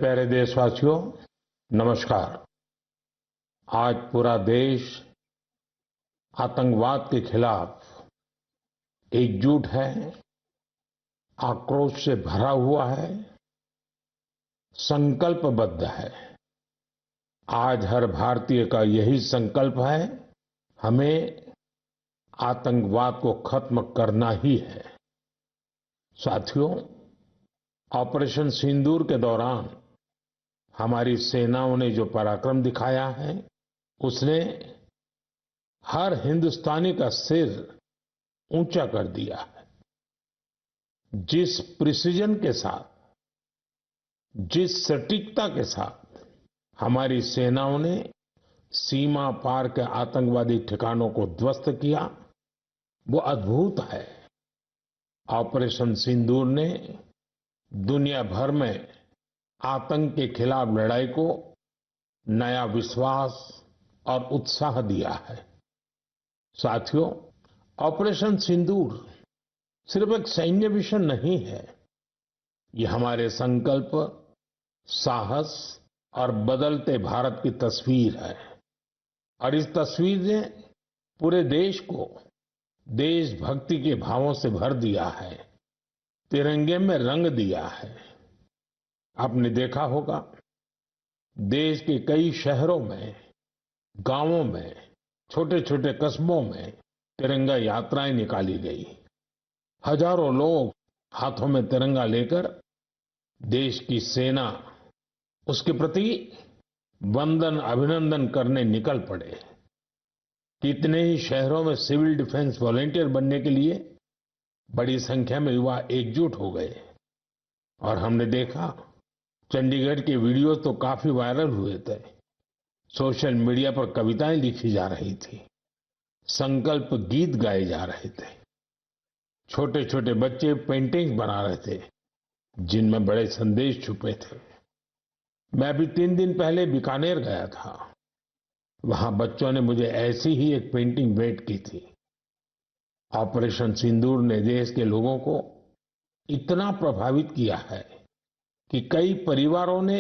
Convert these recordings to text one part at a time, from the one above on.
प्यारे देशवासियों, नमस्कार। आज पूरा देश आतंकवाद के खिलाफ एकजुट है, आक्रोश से भरा हुआ है, संकल्पबद्ध है। आज हर भारतीय का यही संकल्प है, हमें आतंकवाद को खत्म करना ही है। साथियों, ऑपरेशन सिंदूर के दौरान हमारी सेनाओं ने जो पराक्रम दिखाया है, उसने हर हिंदुस्तानी का सिर ऊंचा कर दिया है। जिस प्रिसिजन के साथ, जिस सटीकता के साथ हमारी सेनाओं ने सीमा पार के आतंकवादी ठिकानों को ध्वस्त किया, वो अद्भुत है। ऑपरेशन सिंदूर ने दुनिया भर में आतंक के खिलाफ लड़ाई को नया विश्वास और उत्साह दिया है। साथियों, ऑपरेशन सिंदूर सिर्फ एक सैन्य मिशन नहीं है, ये हमारे संकल्प, साहस और बदलते भारत की तस्वीर है। और इस तस्वीर ने पूरे देश को देशभक्ति के भावों से भर दिया है, तिरंगे में रंग दिया है। आपने देखा होगा, देश के कई शहरों में, गांवों में, छोटे छोटे कस्बों में तिरंगा यात्राएं निकाली गई। हजारों लोग हाथों में तिरंगा लेकर देश की सेना, उसके प्रति वंदन अभिनंदन करने निकल पड़े। कितने ही शहरों में सिविल डिफेंस वॉलंटियर बनने के लिए बड़ी संख्या में युवा एकजुट हो गए। और हमने देखा, चंडीगढ़ के वीडियो तो काफी वायरल हुए थे। सोशल मीडिया पर कविताएं लिखी जा रही थी, संकल्प गीत गाए जा रहे थे, छोटे छोटे बच्चे पेंटिंग्स बना रहे थे जिनमें बड़े संदेश छुपे थे। मैं अभी 3 दिन पहले बीकानेर गया था। वहां बच्चों ने मुझे ऐसी ही एक पेंटिंग भेंट की थी। ऑपरेशन सिंदूर ने देश के लोगों को इतना प्रभावित किया है कि कई परिवारों ने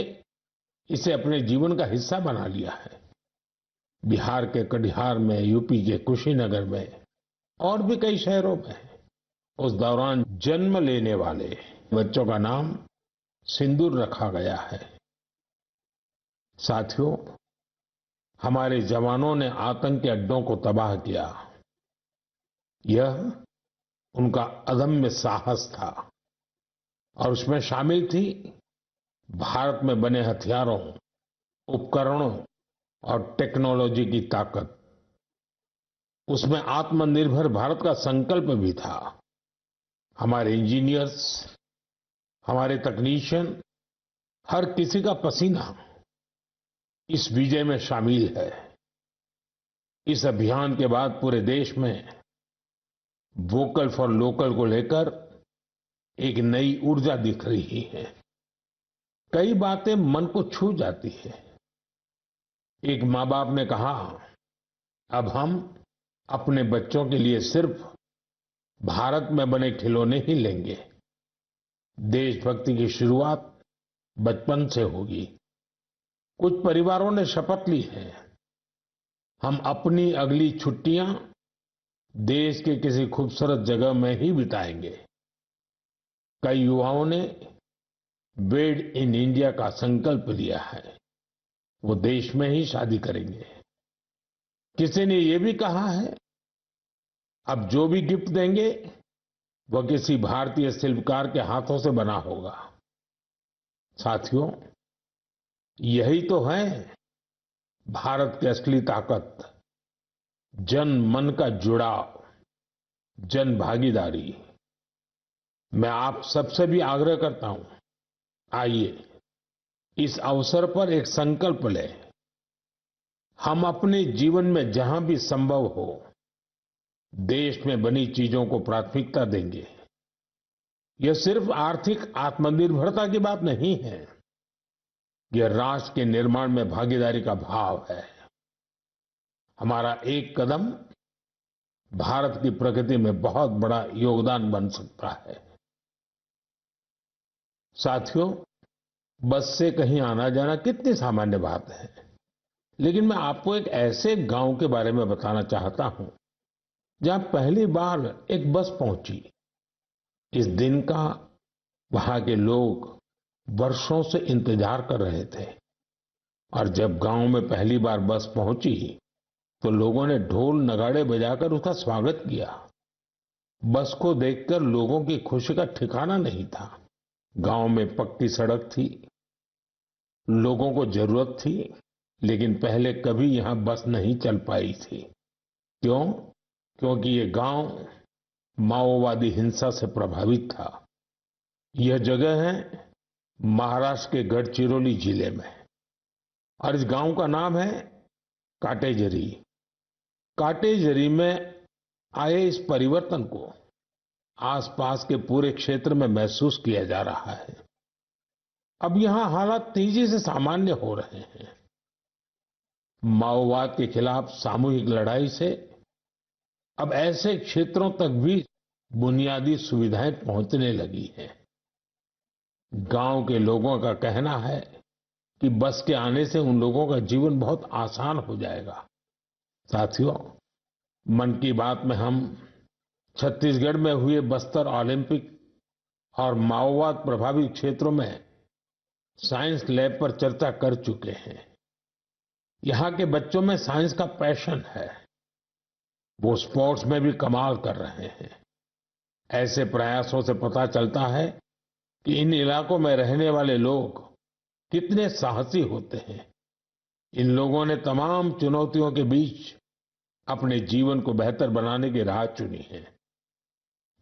इसे अपने जीवन का हिस्सा बना लिया है। बिहार के कटिहार में, यूपी के कुशीनगर में और भी कई शहरों में उस दौरान जन्म लेने वाले बच्चों का नाम सिंदूर रखा गया है। साथियों, हमारे जवानों ने आतंक के अड्डों को तबाह किया। यह उनका अदम्य साहस था और उसमें शामिल थी भारत में बने हथियारों, उपकरणों और टेक्नोलॉजी की ताकत। उसमें आत्मनिर्भर भारत का संकल्प भी था। हमारे इंजीनियर्स, हमारे तकनीशियन, हर किसी का पसीना इस विजय में शामिल है। इस अभियान के बाद पूरे देश में वोकल फॉर लोकल को लेकर एक नई ऊर्जा दिख रही है। कई बातें मन को छू जाती है। एक माँ बाप ने कहा, अब हम अपने बच्चों के लिए सिर्फ भारत में बने खिलौने ही लेंगे। देशभक्ति की शुरुआत बचपन से होगी। कुछ परिवारों ने शपथ ली है, हम अपनी अगली छुट्टियां देश के किसी खूबसूरत जगह में ही बिताएंगे। कई युवाओं ने मेड इन इंडिया का संकल्प लिया है, वो देश में ही शादी करेंगे। किसी ने ये भी कहा है, अब जो भी गिफ्ट देंगे वह किसी भारतीय शिल्पकार के हाथों से बना होगा। साथियों, यही तो है भारत की असली ताकत, जन मन का जुड़ाव, जन भागीदारी। मैं आप सबसे भी आग्रह करता हूं, आइए इस अवसर पर एक संकल्प लें। हम अपने जीवन में जहां भी संभव हो देश में बनी चीजों को प्राथमिकता देंगे। यह सिर्फ आर्थिक आत्मनिर्भरता की बात नहीं है, यह राष्ट्र के निर्माण में भागीदारी का भाव है। हमारा एक कदम भारत की प्रगति में बहुत बड़ा योगदान बन सकता है। साथियों, बस से कहीं आना जाना कितनी सामान्य बात है। लेकिन मैं आपको एक ऐसे गांव के बारे में बताना चाहता हूं जहां पहली बार एक बस पहुंची। इस दिन का वहां के लोग वर्षों से इंतजार कर रहे थे और जब गांव में पहली बार बस पहुंची तो लोगों ने ढोल नगाड़े बजाकर उसका स्वागत किया। बस को देखकर लोगों की खुशी का ठिकाना नहीं था। गांव में पक्की सड़क थी, लोगों को जरूरत थी, लेकिन पहले कभी यहां बस नहीं चल पाई थी। क्यों? क्योंकि ये गांव माओवादी हिंसा से प्रभावित था। यह जगह है महाराष्ट्र के गढ़चिरौली जिले में और इस गांव का नाम है काटेजरी। काटेजरी में आए इस परिवर्तन को आसपास के पूरे क्षेत्र में महसूस किया जा रहा है। अब यहां हालात तेजी से सामान्य हो रहे हैं। माओवाद के खिलाफ सामूहिक लड़ाई से अब ऐसे क्षेत्रों तक भी बुनियादी सुविधाएं पहुंचने लगी हैं। गांव के लोगों का कहना है कि बस के आने से उन लोगों का जीवन बहुत आसान हो जाएगा। साथियों, मन की बात में हम छत्तीसगढ़ में हुए बस्तर ओलंपिक और माओवाद प्रभावित क्षेत्रों में साइंस लैब पर चर्चा कर चुके हैं। यहाँ के बच्चों में साइंस का पैशन है। वो स्पोर्ट्स में भी कमाल कर रहे हैं। ऐसे प्रयासों से पता चलता है कि इन इलाकों में रहने वाले लोग कितने साहसी होते हैं। इन लोगों ने तमाम चुनौतियों के बीच अपने जीवन को बेहतर बनाने की राह चुनी है।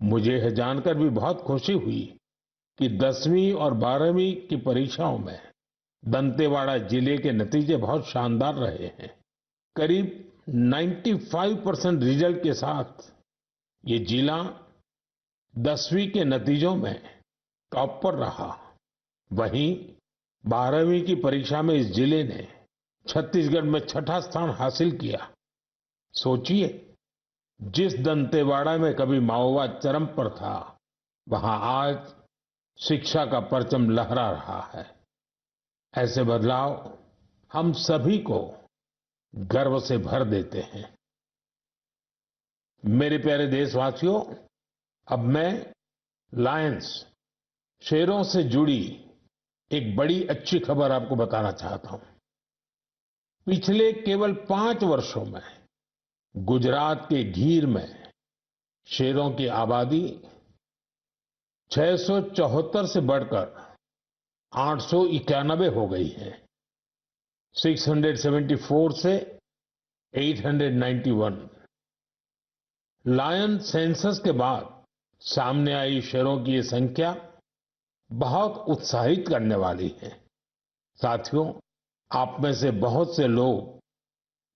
मुझे यह जानकर भी बहुत खुशी हुई कि 10वीं और 12वीं की परीक्षाओं में दंतेवाड़ा जिले के नतीजे बहुत शानदार रहे हैं। करीब 95% रिजल्ट के साथ ये जिला 10वीं के नतीजों में टॉप पर रहा। वहीं 12वीं की परीक्षा में इस जिले ने छत्तीसगढ़ में छठा स्थान हासिल किया। सोचिए, जिस दंतेवाड़ा में कभी माओवाद चरम पर था, वहां आज शिक्षा का परचम लहरा रहा है। ऐसे बदलाव हम सभी को गर्व से भर देते हैं। मेरे प्यारे देशवासियों, अब मैं लायंस, शेरों से जुड़ी एक बड़ी अच्छी खबर आपको बताना चाहता हूं। पिछले केवल 5 वर्षों में गुजरात के गीर में शेरों की आबादी 674 से बढ़कर 891 हो गई है। 674 से 891। लायन सेंसस के बाद सामने आई शेरों की ये संख्या बहुत उत्साहित करने वाली है। साथियों, आप में से बहुत से लोग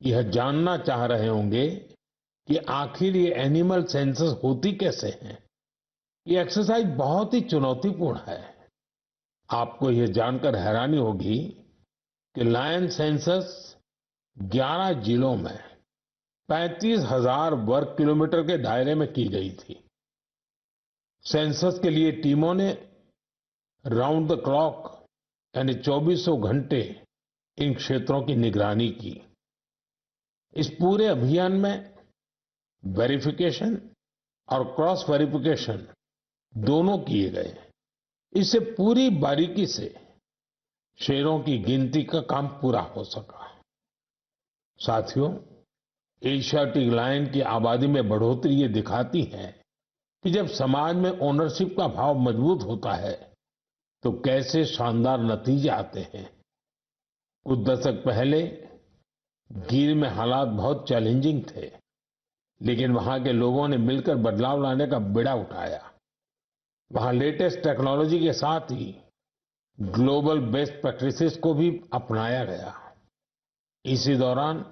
यह जानना चाह रहे होंगे कि आखिर ये एनिमल सेंसस होती कैसे है। ये एक्सरसाइज बहुत ही चुनौतीपूर्ण है। आपको यह जानकर हैरानी होगी कि लायन सेंसस 11 जिलों में 35,000 वर्ग किलोमीटर के दायरे में की गई थी। सेंसस के लिए टीमों ने राउंड द क्लॉक यानी 2400 घंटे इन क्षेत्रों की निगरानी की। इस पूरे अभियान में वेरिफिकेशन और क्रॉस वेरिफिकेशन दोनों किए गए। इससे पूरी बारीकी से शेरों की गिनती का काम पूरा हो सका। साथियों, एशियाटिक लायन की आबादी में बढ़ोतरी ये दिखाती है कि जब समाज में ओनरशिप का भाव मजबूत होता है तो कैसे शानदार नतीजे आते हैं। कुछ दशक पहले गीर में हालात बहुत चैलेंजिंग थे, लेकिन वहां के लोगों ने मिलकर बदलाव लाने का बीड़ा उठाया। वहां लेटेस्ट टेक्नोलॉजी के साथ ही ग्लोबल बेस्ट प्रैक्टिसेस को भी अपनाया गया। इसी दौरान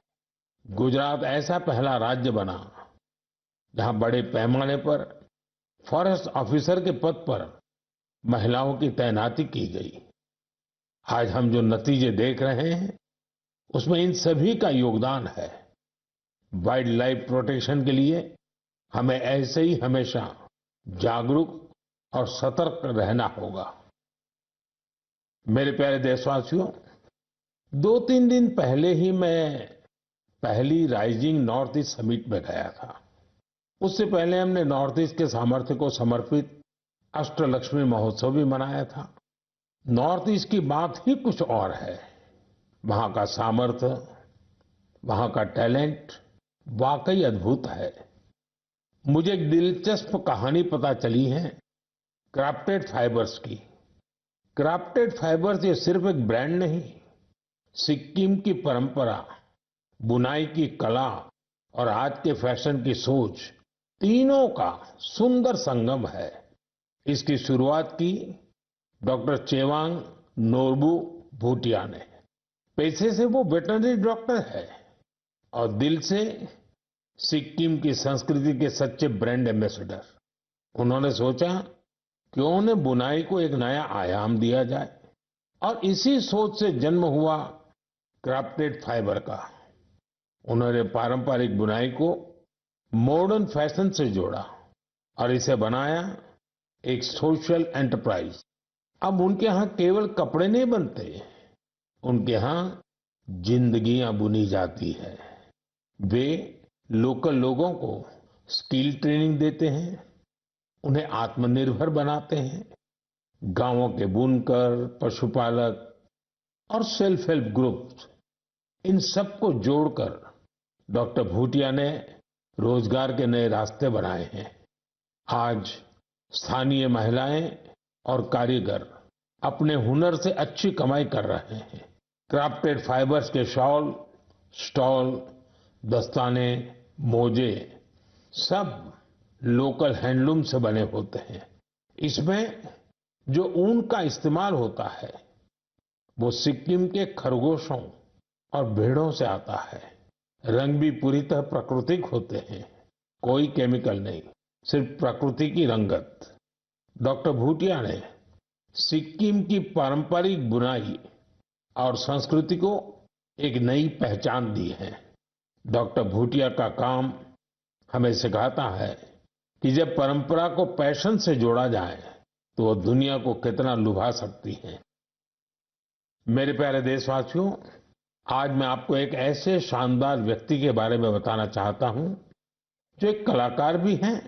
गुजरात ऐसा पहला राज्य बना जहां बड़े पैमाने पर फॉरेस्ट ऑफिसर के पद पर महिलाओं की तैनाती की गई। आज हम जो नतीजे देख रहे हैं उसमें इन सभी का योगदान है। वाइल्ड लाइफ प्रोटेक्शन के लिए हमें ऐसे ही हमेशा जागरूक और सतर्क रहना होगा। मेरे प्यारे देशवासियों, 2-3 दिन पहले ही मैं पहली राइजिंग नॉर्थ ईस्ट समिट में गया था। उससे पहले हमने नॉर्थ ईस्ट के सामर्थ्य को समर्पित अष्टलक्ष्मी महोत्सव भी मनाया था। नॉर्थ ईस्ट की बात ही कुछ और है। वहां का सामर्थ्य, वहां का टैलेंट वाकई अद्भुत है। मुझे एक दिलचस्प कहानी पता चली है क्राफ्टेड फाइबर्स की। क्राफ्टेड फाइबर्स ये सिर्फ एक ब्रांड नहीं, सिक्किम की परंपरा, बुनाई की कला और आज के फैशन की सोच, तीनों का सुंदर संगम है। इसकी शुरुआत की डॉक्टर चेवांग नोरबू भूटिया ने। पैसे से वो वेटरनरी डॉक्टर है और दिल से सिक्किम की संस्कृति के सच्चे ब्रांड एम्बेसडर। उन्होंने सोचा क्यों न बुनाई को एक नया आयाम दिया जाए और इसी सोच से जन्म हुआ क्राफ्टेड फाइबर का। उन्होंने पारंपरिक बुनाई को मॉडर्न फैशन से जोड़ा और इसे बनाया एक सोशल एंटरप्राइज। अब उनके यहाँ केवल कपड़े नहीं बनते, उनके यहाँ जिंदगियां बुनी जाती है। वे लोकल लोगों को स्किल ट्रेनिंग देते हैं, उन्हें आत्मनिर्भर बनाते हैं। गांवों के बुनकर, पशुपालक और सेल्फ हेल्प ग्रुप्स, इन सबको जोड़कर डॉक्टर भूटिया ने रोजगार के नए रास्ते बनाए हैं। आज स्थानीय महिलाएं और कारीगर अपने हुनर से अच्छी कमाई कर रहे हैं। क्राफ्टेड फाइबर्स के शॉल, स्टॉल, दस्ताने, मोजे सब लोकल हैंडलूम से बने होते हैं। इसमें जो ऊन का इस्तेमाल होता है वो सिक्किम के खरगोशों और भेड़ों से आता है। रंग भी पूरी तरह प्राकृतिक होते हैं, कोई केमिकल नहीं, सिर्फ प्रकृति की रंगत। डॉक्टर भूटिया ने सिक्किम की पारंपरिक बुनाई और संस्कृति को एक नई पहचान दी है। डॉक्टर भूटिया का काम हमें सिखाता है कि जब परंपरा को पैशन से जोड़ा जाए तो वो दुनिया को कितना लुभा सकती है। मेरे प्यारे देशवासियों, आज मैं आपको एक ऐसे शानदार व्यक्ति के बारे में बताना चाहता हूं जो एक कलाकार भी हैं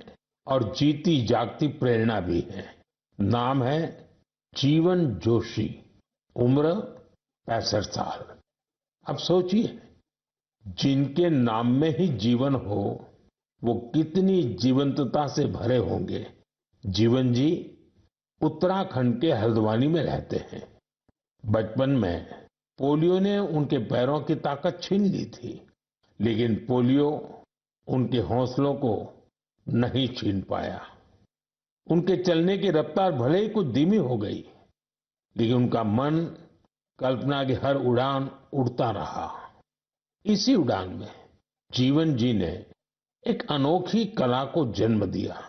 और जीती जागती प्रेरणा भी है। नाम है जीवन जोशी। उम्र 65 साल। अब सोचिए, जिनके नाम में ही जीवन हो वो कितनी जीवंतता से भरे होंगे। जीवन जी उत्तराखंड के हल्द्वानी में रहते हैं। बचपन में पोलियो ने उनके पैरों की ताकत छीन ली थी, लेकिन पोलियो उनके हौसलों को नहीं छीन पाया। उनके चलने की रफ्तार भले ही कुछ धीमी हो गई, लेकिन उनका मन कल्पना की हर उड़ान उड़ता रहा। इसी उड़ान में जीवन जी ने एक अनोखी कला को जन्म दिया।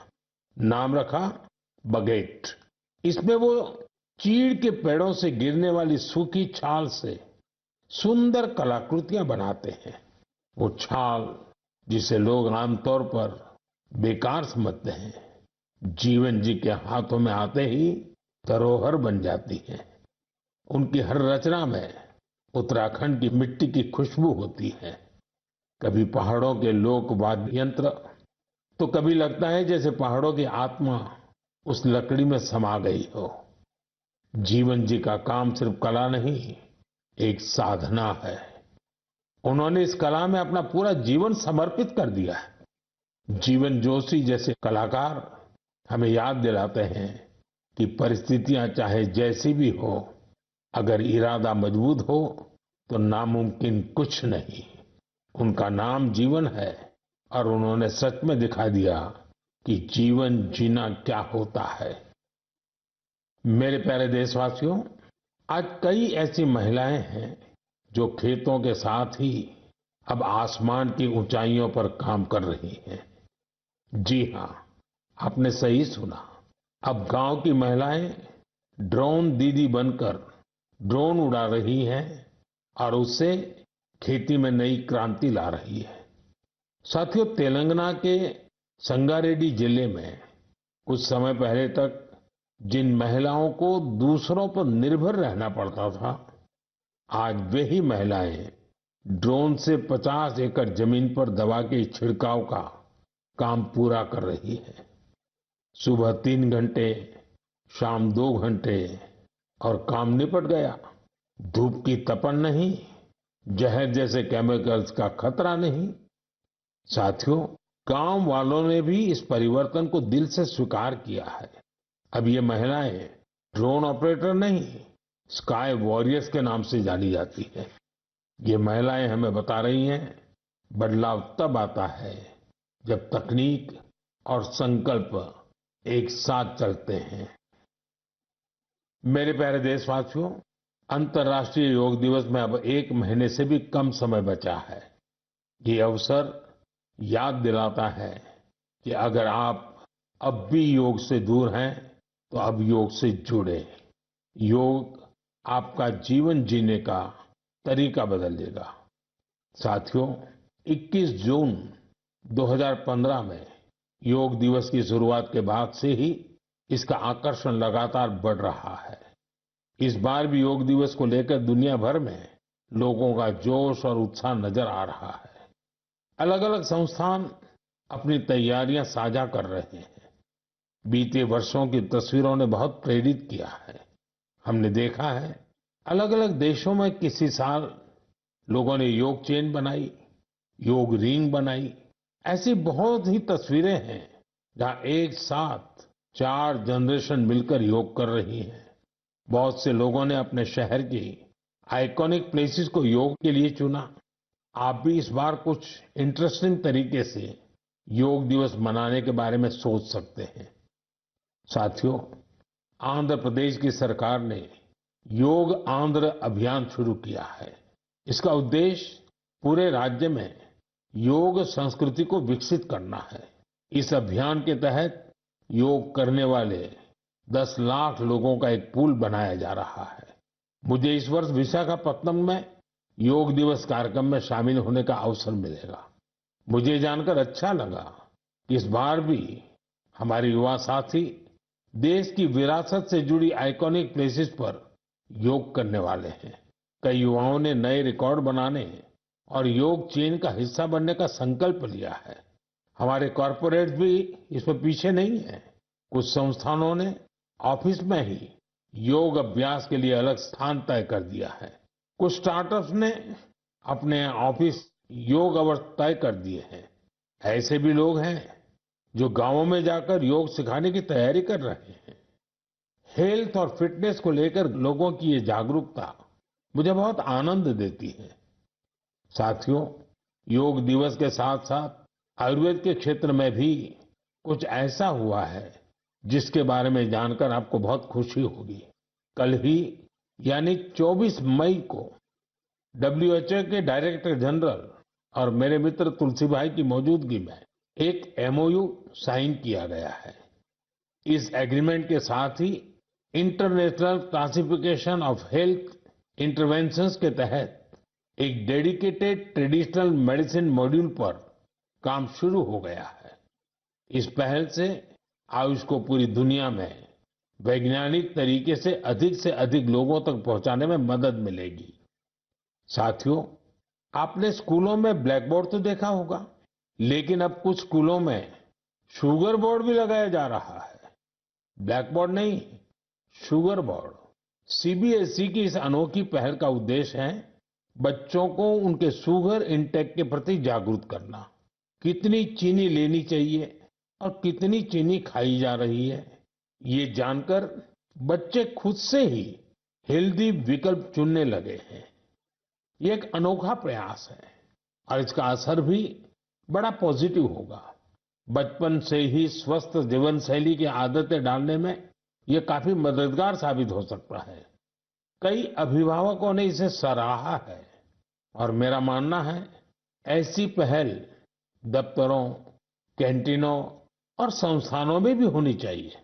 नाम रखा बगेट। इसमें वो चीड़ के पेड़ों से गिरने वाली सूखी छाल से सुंदर कलाकृतियां बनाते हैं। वो छाल जिसे लोग आमतौर पर बेकार समझते हैं, जीवन जी के हाथों में आते ही धरोहर बन जाती है। उनकी हर रचना में उत्तराखंड की मिट्टी की खुशबू होती है। कभी पहाड़ों के लोक वाद्य यंत्र, तो कभी लगता है जैसे पहाड़ों की आत्मा उस लकड़ी में समा गई हो। जीवन जी का काम सिर्फ कला नहीं, एक साधना है। उन्होंने इस कला में अपना पूरा जीवन समर्पित कर दिया है। जीवन जोशी जैसे कलाकार हमें याद दिलाते हैं कि परिस्थितियां चाहे जैसी भी हो, अगर इरादा मजबूत हो तो नामुमकिन कुछ नहीं। उनका नाम जीवन है और उन्होंने सच में दिखा दिया कि जीवन जीना क्या होता है। मेरे प्यारे देशवासियों, आज कई ऐसी महिलाएं हैं जो खेतों के साथ ही अब आसमान की ऊंचाइयों पर काम कर रही हैं। जी हां, आपने सही सुना। अब गांव की महिलाएं ड्रोन दीदी बनकर ड्रोन उड़ा रही हैं और उससे खेती में नई क्रांति ला रही है। साथियों, तेलंगाना के संगारेड्डी जिले में कुछ समय पहले तक जिन महिलाओं को दूसरों पर निर्भर रहना पड़ता था, आज वही महिलाएं ड्रोन से 50 एकड़ जमीन पर दवा के छिड़काव का काम पूरा कर रही है। सुबह 3 घंटे, शाम 2 घंटे और काम निपट गया। धूप की तपन नहीं, जहर जैसे केमिकल्स का खतरा नहीं। साथियों, गांव वालों ने भी इस परिवर्तन को दिल से स्वीकार किया है। अब ये महिलाएं ड्रोन ऑपरेटर नहीं, स्काई वॉरियर्स के नाम से जानी जाती है। ये महिलाएं हमें बता रही हैं, बदलाव तब आता है जब तकनीक और संकल्प एक साथ चलते हैं। मेरे प्यारे देशवासियों, अंतर्राष्ट्रीय योग दिवस में अब 1 महीने से भी कम समय बचा है। ये अवसर याद दिलाता है कि अगर आप अब भी योग से दूर हैं, तो अब योग से जुड़े। योग आपका जीवन जीने का तरीका बदल देगा। साथियों, 21 जून 2015 में योग दिवस की शुरुआत के बाद से ही इसका आकर्षण लगातार बढ़ रहा है। इस बार भी योग दिवस को लेकर दुनिया भर में लोगों का जोश और उत्साह नजर आ रहा है। अलग अलग संस्थान अपनी तैयारियां साझा कर रहे हैं। बीते वर्षों की तस्वीरों ने बहुत प्रेरित किया है। हमने देखा है, अलग अलग देशों में किसी साल लोगों ने योग चेन बनाई, योग रिंग बनाई। ऐसी बहुत ही तस्वीरें हैं जहां एक साथ 4 जनरेशन मिलकर योग कर रही हैं। बहुत से लोगों ने अपने शहर की आइकॉनिक प्लेसेस को योग के लिए चुना। आप भी इस बार कुछ इंटरेस्टिंग तरीके से योग दिवस मनाने के बारे में सोच सकते हैं। साथियों, आंध्र प्रदेश की सरकार ने योग आंध्र अभियान शुरू किया है। इसका उद्देश्य पूरे राज्य में योग संस्कृति को विकसित करना है। इस अभियान के तहत योग करने वाले 10 लाख लोगों का एक पूल बनाया जा रहा है। मुझे इस वर्ष विशाखापत्तनम में योग दिवस कार्यक्रम में शामिल होने का अवसर मिलेगा। मुझे जानकर अच्छा लगा कि इस बार भी हमारे युवा साथी देश की विरासत से जुड़ी आइकॉनिक प्लेसेस पर योग करने वाले हैं। कई युवाओं ने नए रिकॉर्ड बनाने और योग चेन का हिस्सा बनने का संकल्प लिया है। हमारे कॉरपोरेट्स भी इसमें पीछे नहीं है। कुछ संस्थानों ने ऑफिस में ही योग अभ्यास के लिए अलग स्थान तय कर दिया है। कुछ स्टार्टअप्स ने अपने ऑफिस योग अवर्स तय कर दिए हैं। ऐसे भी लोग हैं जो गांवों में जाकर योग सिखाने की तैयारी कर रहे हैं। हेल्थ और फिटनेस को लेकर लोगों की ये जागरूकता मुझे बहुत आनंद देती है। साथियों, योग दिवस के साथ साथ आयुर्वेद के क्षेत्र में भी कुछ ऐसा हुआ है जिसके बारे में जानकर आपको बहुत खुशी होगी। कल ही यानी 24 मई को WHO के डायरेक्टर जनरल और मेरे मित्र तुलसी भाई की मौजूदगी में एक MOU साइन किया गया है। इस एग्रीमेंट के साथ ही international classification of health interventions के तहत एक डेडिकेटेड ट्रेडिशनल मेडिसिन मॉड्यूल पर काम शुरू हो गया है। इस पहल से आयुष को पूरी दुनिया में वैज्ञानिक तरीके से अधिक लोगों तक पहुंचाने में मदद मिलेगी। साथियों, आपने स्कूलों में ब्लैक बोर्ड तो देखा होगा, लेकिन अब कुछ स्कूलों में शुगर बोर्ड भी लगाया जा रहा है। ब्लैक बोर्ड नहीं, शुगर बोर्ड। CBSE की इस अनोखी पहल का उद्देश्य है बच्चों को उनके शुगर इंटेक के प्रति जागरूक करना। कितनी चीनी लेनी चाहिए और कितनी चीनी खाई जा रही है, ये जानकर बच्चे खुद से ही हेल्दी विकल्प चुनने लगे हैं। ये एक अनोखा प्रयास है और इसका असर भी बड़ा पॉजिटिव होगा। बचपन से ही स्वस्थ जीवन शैली की आदतें डालने में ये काफी मददगार साबित हो सकता है। कई अभिभावकों ने इसे सराहा है और मेरा मानना है ऐसी पहल दफ्तरों, कैंटीनों और संस्थानों में भी होनी चाहिए।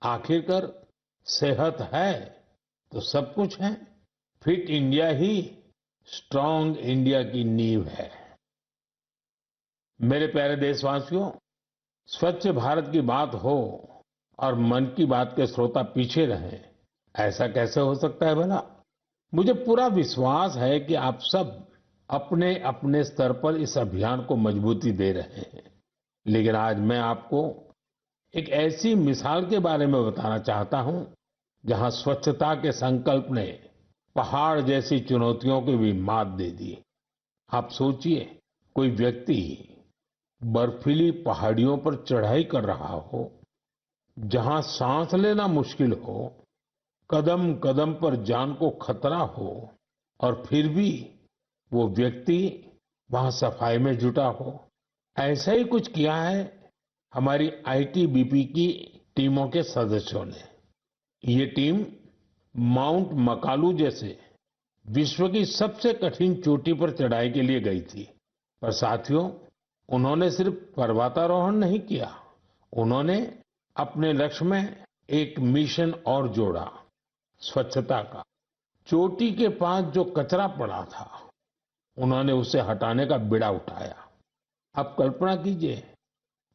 आखिरकार सेहत है तो सब कुछ है। फिट इंडिया ही स्ट्रांग इंडिया की नींव है। मेरे प्यारे देशवासियों, स्वच्छ भारत की बात हो और मन की बात के श्रोता पीछे रहें, ऐसा कैसे हो सकता है भला? मुझे पूरा विश्वास है कि आप सब अपने अपने स्तर पर इस अभियान को मजबूती दे रहे हैं, लेकिन आज मैं आपको एक ऐसी मिसाल के बारे में बताना चाहता हूं जहां स्वच्छता के संकल्प ने पहाड़ जैसी चुनौतियों की भी मात दे दी। आप सोचिए, कोई व्यक्ति बर्फीली पहाड़ियों पर चढ़ाई कर रहा हो, जहां सांस लेना मुश्किल हो, कदम कदम पर जान को खतरा हो, और फिर भी वो व्यक्ति वहां सफाई में जुटा हो। ऐसा ही कुछ किया है हमारी आईटीबीपी की टीमों के सदस्यों ने। ये टीम माउंट मकालू जैसे विश्व की सबसे कठिन चोटी पर चढ़ाई के लिए गई थी। पर साथियों, उन्होंने सिर्फ पर्वतारोहण नहीं किया, उन्होंने अपने लक्ष्य में एक मिशन और जोड़ा, स्वच्छता का। चोटी के पास जो कचरा पड़ा था, उन्होंने उसे हटाने का बीड़ा उठाया। अब कल्पना कीजिए,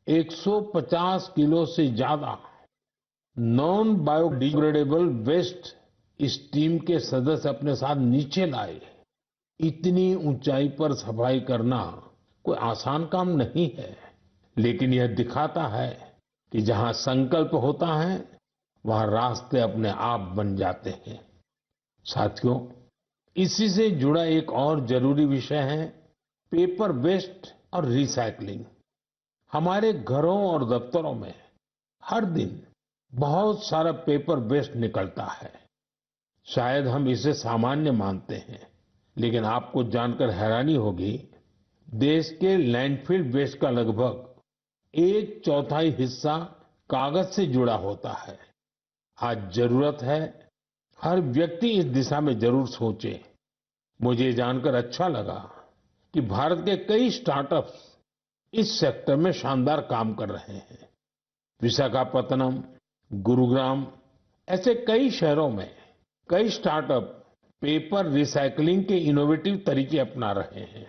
150 किलो से ज्यादा नॉन बायोडिग्रेडेबल वेस्ट इस टीम के सदस्य अपने साथ नीचे लाए। इतनी ऊंचाई पर सफाई करना कोई आसान काम नहीं है, लेकिन यह दिखाता है कि जहां संकल्प होता है, वहां रास्ते अपने आप बन जाते हैं। साथियों, इसी से जुड़ा एक और जरूरी विषय है पेपर वेस्ट और रिसाइकलिंग। हमारे घरों और दफ्तरों में हर दिन बहुत सारा पेपर वेस्ट निकलता है। शायद हम इसे सामान्य मानते हैं, लेकिन आपको जानकर हैरानी होगी, देश के लैंडफिल वेस्ट का लगभग एक चौथाई हिस्सा कागज से जुड़ा होता है। आज जरूरत है हर व्यक्ति इस दिशा में जरूर सोचे। मुझे जानकर अच्छा लगा कि भारत के कई स्टार्टअप्स इस सेक्टर में शानदार काम कर रहे हैं। विशाखापत्तनम, गुरुग्राम ऐसे कई शहरों में कई स्टार्टअप पेपर रिसाइकलिंग के इनोवेटिव तरीके अपना रहे हैं।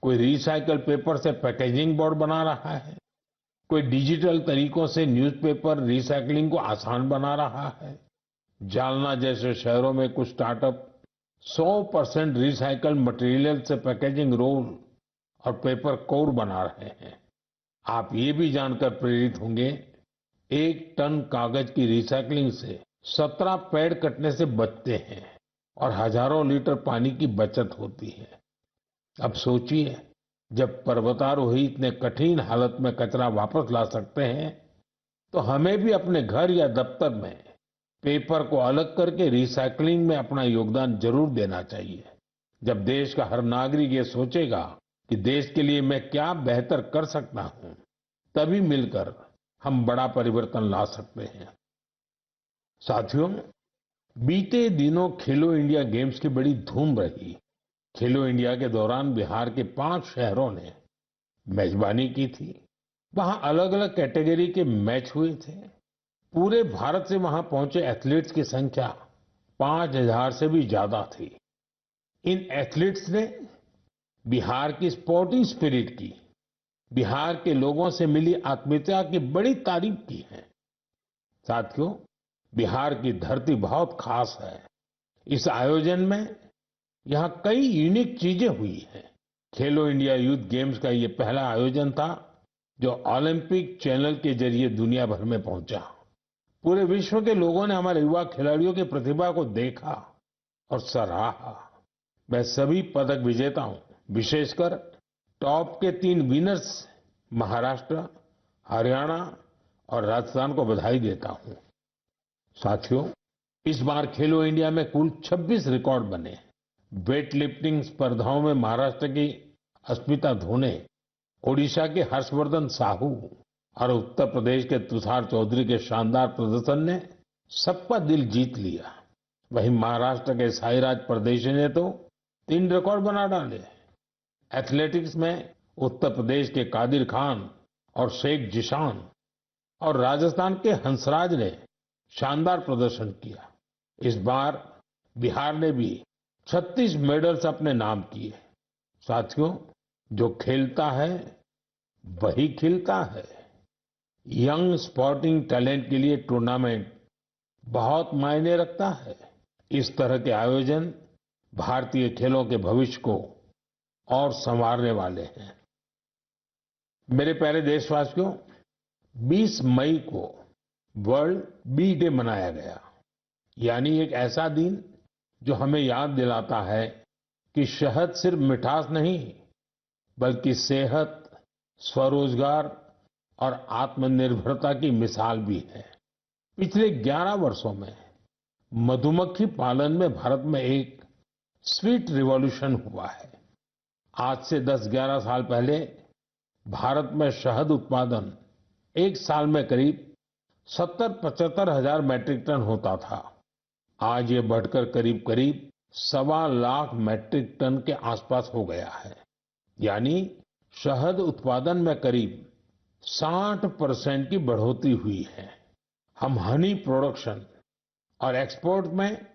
कोई रिसाइकल पेपर से पैकेजिंग बोर्ड बना रहा है, कोई डिजिटल तरीकों से न्यूज़पेपर रिसाइकलिंग को आसान बना रहा है। जालना जैसे शहरों में कुछ स्टार्टअप 100% रिसाइकल मटेरियल से पैकेजिंग रोल और पेपर कोर बना रहे हैं। आप ये भी जानकर प्रेरित होंगे, 1 टन कागज की रिसाइकलिंग से 17 पेड़ कटने से बचते हैं और हजारों लीटर पानी की बचत होती है। अब सोचिए, जब पर्वतारोही इतने कठिन हालत में कचरा वापस ला सकते हैं, तो हमें भी अपने घर या दफ्तर में पेपर को अलग करके रिसाइकलिंग में अपना योगदान जरूर देना चाहिए। जब देश का हर नागरिक ये सोचेगा कि देश के लिए मैं क्या बेहतर कर सकता हूं, तभी मिलकर हम बड़ा परिवर्तन ला सकते हैं। साथियों, बीते दिनों खेलो इंडिया गेम्स की बड़ी धूम रही। खेलो इंडिया के दौरान बिहार के 5 शहरों ने मेजबानी की थी। वहां अलग अलग कैटेगरी के मैच हुए थे। पूरे भारत से वहां पहुंचे एथलीट्स की संख्या 5,000 से भी ज्यादा थी। इन एथलीट्स ने बिहार की स्पोर्टिंग स्पिरिट की, बिहार के लोगों से मिली आत्मीयता की बड़ी तारीफ की है। साथियों, बिहार की धरती बहुत खास है। इस आयोजन में यहाँ कई यूनिक चीजें हुई हैं। खेलो इंडिया यूथ गेम्स का ये पहला आयोजन था जो ओलंपिक चैनल के जरिए दुनिया भर में पहुंचा। पूरे विश्व के लोगों ने हमारे युवा खिलाड़ियों की प्रतिभा को देखा और सराहा। मैं सभी पदक विजेताओं, विशेषकर टॉप के 3 विनर्स महाराष्ट्र, हरियाणा और राजस्थान को बधाई देता हूं। साथियों, इस बार खेलो इंडिया में कुल 26 रिकॉर्ड बने। वेट लिफ्टिंग स्पर्धाओं में महाराष्ट्र की अस्मिता धोने, ओडिशा के हर्षवर्धन साहू और उत्तर प्रदेश के तुषार चौधरी के शानदार प्रदर्शन ने सबका दिल जीत लिया। वहीं महाराष्ट्र के साईराज परदेशी ने तो 3 रिकॉर्ड बना डाले। एथलेटिक्स में उत्तर प्रदेश के कादिर खान और शेख जिशान और राजस्थान के हंसराज ने शानदार प्रदर्शन किया। इस बार बिहार ने भी 36 मेडल्स अपने नाम किए। साथियों, जो खेलता है वही खिलता है। यंग स्पोर्टिंग टैलेंट के लिए टूर्नामेंट बहुत मायने रखता है। इस तरह के आयोजन भारतीय खेलों के भविष्य को और संवारने वाले हैं। मेरे प्यारे देशवासियों, 20 मई को वर्ल्ड बी डे मनाया गया, यानी एक ऐसा दिन जो हमें याद दिलाता है कि शहद सिर्फ मिठास नहीं, बल्कि सेहत, स्वरोजगार और आत्मनिर्भरता की मिसाल भी है। पिछले 11 वर्षों में मधुमक्खी पालन में भारत में एक स्वीट रिवॉल्यूशन हुआ है। आज से 10-11 साल पहले भारत में शहद उत्पादन एक साल में करीब 70-75 हजार मैट्रिक टन होता था। आज ये बढ़कर करीब करीब 1.25 मैट्रिक टन के आसपास हो गया है। यानी शहद उत्पादन में करीब 60% की बढ़ोतरी हुई है। हम हनी प्रोडक्शन और एक्सपोर्ट में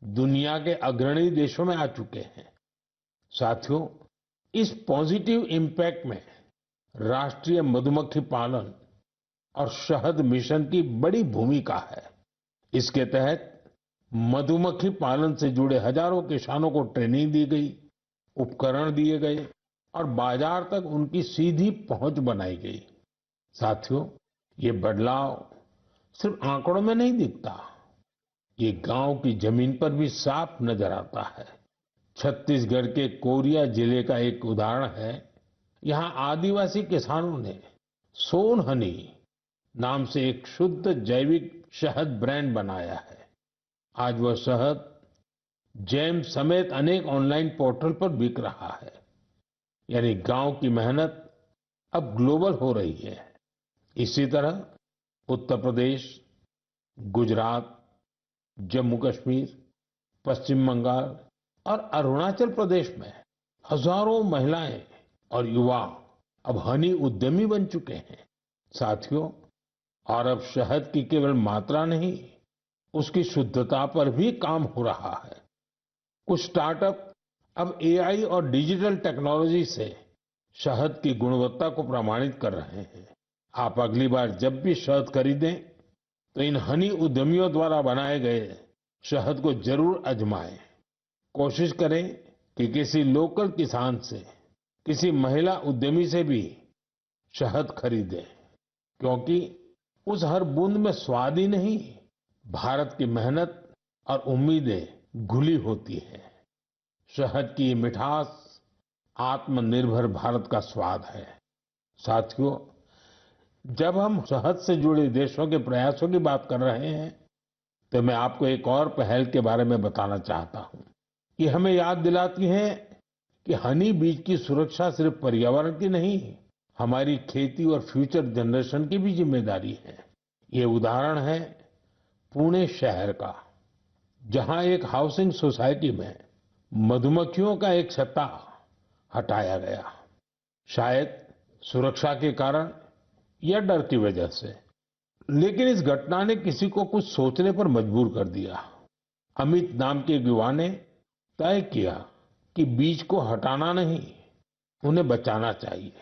दुनिया के अग्रणी देशों में आ चुके हैं। साथियों, इस पॉजिटिव इम्पैक्ट में राष्ट्रीय मधुमक्खी पालन और शहद मिशन की बड़ी भूमिका है। इसके तहत मधुमक्खी पालन से जुड़े हजारों किसानों को ट्रेनिंग दी गई, उपकरण दिए गए और बाजार तक उनकी सीधी पहुंच बनाई गई। साथियों, ये बदलाव सिर्फ आंकड़ों में नहीं दिखता, ये गांव की जमीन पर भी साफ नजर आता है। छत्तीसगढ़ के कोरिया जिले का एक उदाहरण है। यहाँ आदिवासी किसानों ने सोन हनी नाम से एक शुद्ध जैविक शहद ब्रांड बनाया है। आज वह शहद जैम समेत अनेक ऑनलाइन पोर्टल पर बिक रहा है। यानी गांव की मेहनत अब ग्लोबल हो रही है। इसी तरह उत्तर प्रदेश, गुजरात, जम्मू कश्मीर, पश्चिम बंगाल और अरुणाचल प्रदेश में हजारों महिलाएं और युवा अब हनी उद्यमी बन चुके हैं। साथियों, और अब शहद की केवल मात्रा नहीं, उसकी शुद्धता पर भी काम हो रहा है। कुछ स्टार्टअप अब एआई और डिजिटल टेक्नोलॉजी से शहद की गुणवत्ता को प्रमाणित कर रहे हैं। आप अगली बार जब भी शहद खरीदें तो इन हनी उद्यमियों द्वारा बनाए गए शहद को जरूर आजमाएं। कोशिश करें कि किसी लोकल किसान से, किसी महिला उद्यमी से भी शहद खरीदें, क्योंकि उस हर बूंद में स्वाद ही नहीं, भारत की मेहनत और उम्मीदें घुली होती हैं। शहद की ये मिठास आत्मनिर्भर भारत का स्वाद है। साथियों, जब हम शहद से जुड़े देशों के प्रयासों की बात कर रहे हैं, तो मैं आपको एक और पहल के बारे में बताना चाहता हूं। ये हमें याद दिलाती है कि हनी बीज की सुरक्षा सिर्फ पर्यावरण की नहीं, हमारी खेती और फ्यूचर जनरेशन की भी जिम्मेदारी है। ये उदाहरण है पुणे शहर का, जहां एक हाउसिंग सोसाइटी में मधुमक्खियों का एक छत्ता हटाया गया, शायद सुरक्षा के कारण या डर की वजह से। लेकिन इस घटना ने किसी को कुछ सोचने पर मजबूर कर दिया। अमित नाम के एक युवा ने तय किया कि बीज को हटाना नहीं, उन्हें बचाना चाहिए।